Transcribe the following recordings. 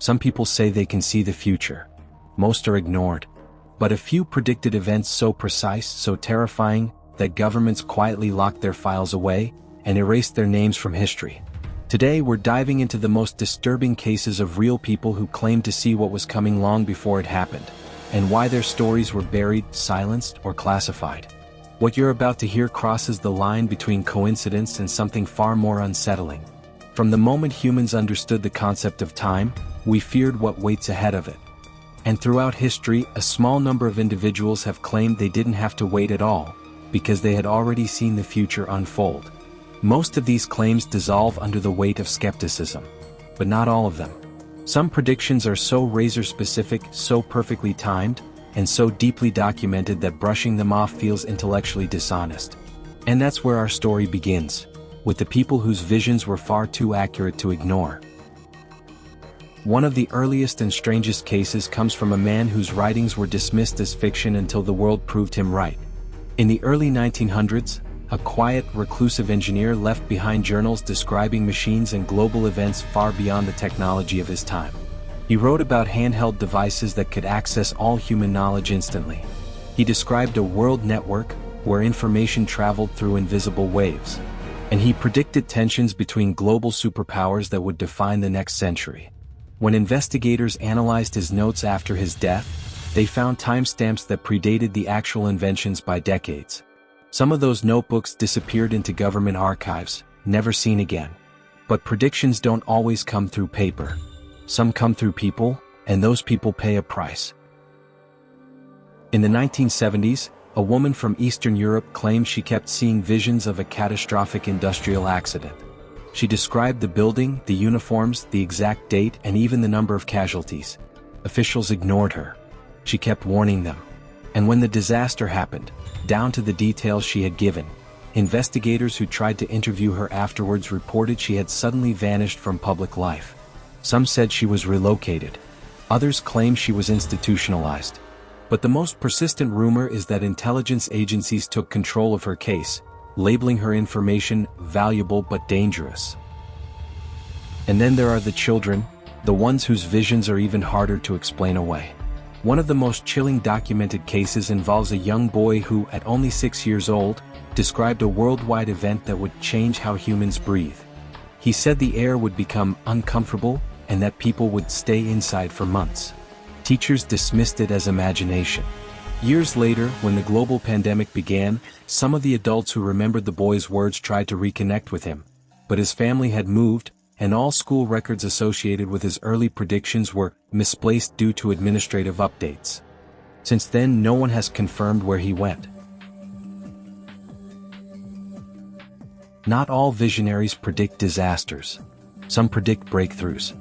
Some people say they can see the future. Most are ignored. But a few predicted events so precise, so terrifying, that governments quietly locked their files away and erased their names from history. Today we're diving into the most disturbing cases of real people who claimed to see what was coming long before it happened, and why their stories were buried, silenced, or classified. What you're about to hear crosses the line between coincidence and something far more unsettling. From the moment humans understood the concept of time, we feared what waits ahead of it. And throughout history, a small number of individuals have claimed they didn't have to wait at all, because they had already seen the future unfold. Most of these claims dissolve under the weight of skepticism. But not all of them. Some predictions are so razor-specific, so perfectly timed, and so deeply documented that brushing them off feels intellectually dishonest. And that's where our story begins, with the people whose visions were far too accurate to ignore. One of the earliest and strangest cases comes from a man whose writings were dismissed as fiction until the world proved him right. In the early 1900s, a quiet, reclusive engineer left behind journals describing machines and global events far beyond the technology of his time. He wrote about handheld devices that could access all human knowledge instantly. He described a world network where information traveled through invisible waves. And he predicted tensions between global superpowers that would define the next century. When investigators analyzed his notes after his death, they found timestamps that predated the actual inventions by decades. Some of those notebooks disappeared into government archives, never seen again. But predictions don't always come through paper. Some come through people, and those people pay a price. In the 1970s, a woman from Eastern Europe claimed she kept seeing visions of a catastrophic industrial accident. She described the building, the uniforms, the exact date, and even the number of casualties. Officials ignored her. She kept warning them. And when the disaster happened, down to the details she had given, investigators who tried to interview her afterwards reported she had suddenly vanished from public life. Some said she was relocated. Others claimed she was institutionalized. But the most persistent rumor is that intelligence agencies took control of her case, labeling her information valuable but dangerous. And then there are the children, the ones whose visions are even harder to explain away. One of the most chilling documented cases involves a young boy who, at only 6 years old, described a worldwide event that would change how humans breathe. He said the air would become uncomfortable and that people would stay inside for months. Teachers dismissed it as imagination. Years later, when the global pandemic began, some of the adults who remembered the boy's words tried to reconnect with him. But his family had moved, and all school records associated with his early predictions were misplaced due to administrative updates. Since then, no one has confirmed where he went. Not all visionaries predict disasters. Some predict breakthroughs.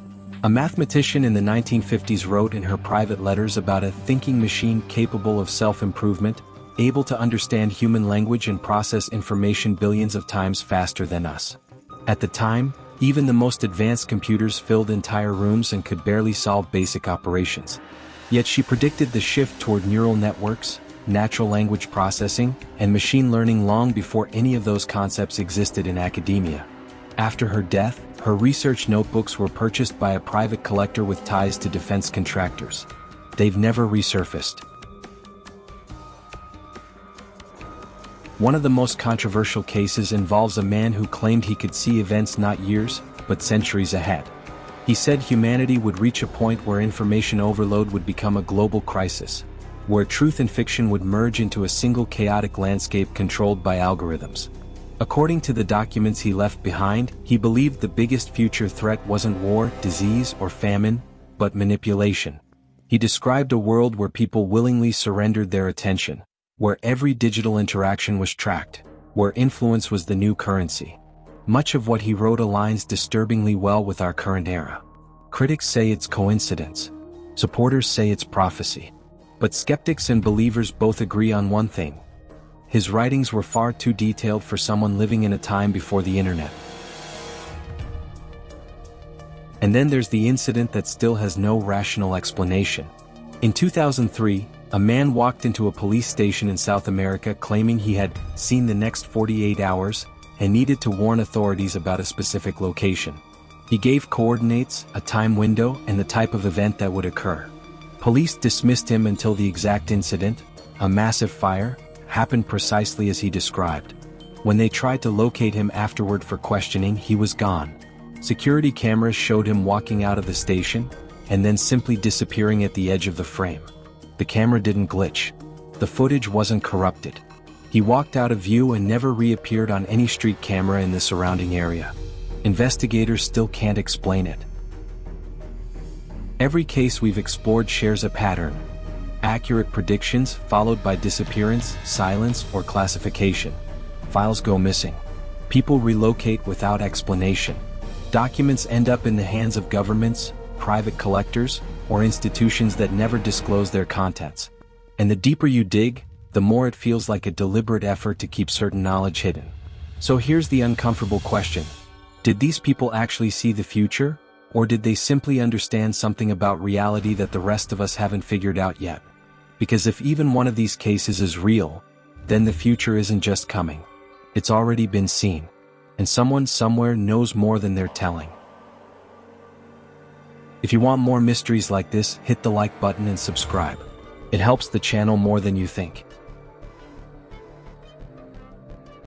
A mathematician in the 1950s wrote in her private letters about a thinking machine capable of self-improvement, able to understand human language and process information billions of times faster than us. At the time, even the most advanced computers filled entire rooms and could barely solve basic operations. Yet she predicted the shift toward neural networks, natural language processing, and machine learning long before any of those concepts existed in academia. After her death, her research notebooks were purchased by a private collector with ties to defense contractors. They've never resurfaced. One of the most controversial cases involves a man who claimed he could see events not years, but centuries ahead. He said humanity would reach a point where information overload would become a global crisis, where truth and fiction would merge into a single chaotic landscape controlled by algorithms. According to the documents he left behind, he believed the biggest future threat wasn't war, disease, or famine, but manipulation. He described a world where people willingly surrendered their attention, where every digital interaction was tracked, where influence was the new currency. Much of what he wrote aligns disturbingly well with our current era. Critics say it's coincidence. Supporters say it's prophecy. But skeptics and believers both agree on one thing. His writings were far too detailed for someone living in a time before the internet. And then there's the incident that still has no rational explanation. In 2003, a man walked into a police station in South America claiming he had seen the next 48 hours and needed to warn authorities about a specific location. He gave coordinates, a time window, and the type of event that would occur. Police dismissed him until the exact incident, a massive fire, happened precisely as he described. When they tried to locate him afterward for questioning, he was gone. Security cameras showed him walking out of the station, and then simply disappearing at the edge of the frame. The camera didn't glitch. The footage wasn't corrupted. He walked out of view and never reappeared on any street camera in the surrounding area. Investigators still can't explain it. Every case we've explored shares a pattern. Accurate predictions followed by disappearance, silence, or classification. Files go missing. People relocate without explanation. Documents end up in the hands of governments, private collectors, or institutions that never disclose their contents. And the deeper you dig, the more it feels like a deliberate effort to keep certain knowledge hidden. So here's the uncomfortable question. Did these people actually see the future, or did they simply understand something about reality that the rest of us haven't figured out yet? Because if even one of these cases is real, then the future isn't just coming. It's already been seen. And someone somewhere knows more than they're telling. If you want more mysteries like this, hit the like button and subscribe. It helps the channel more than you think.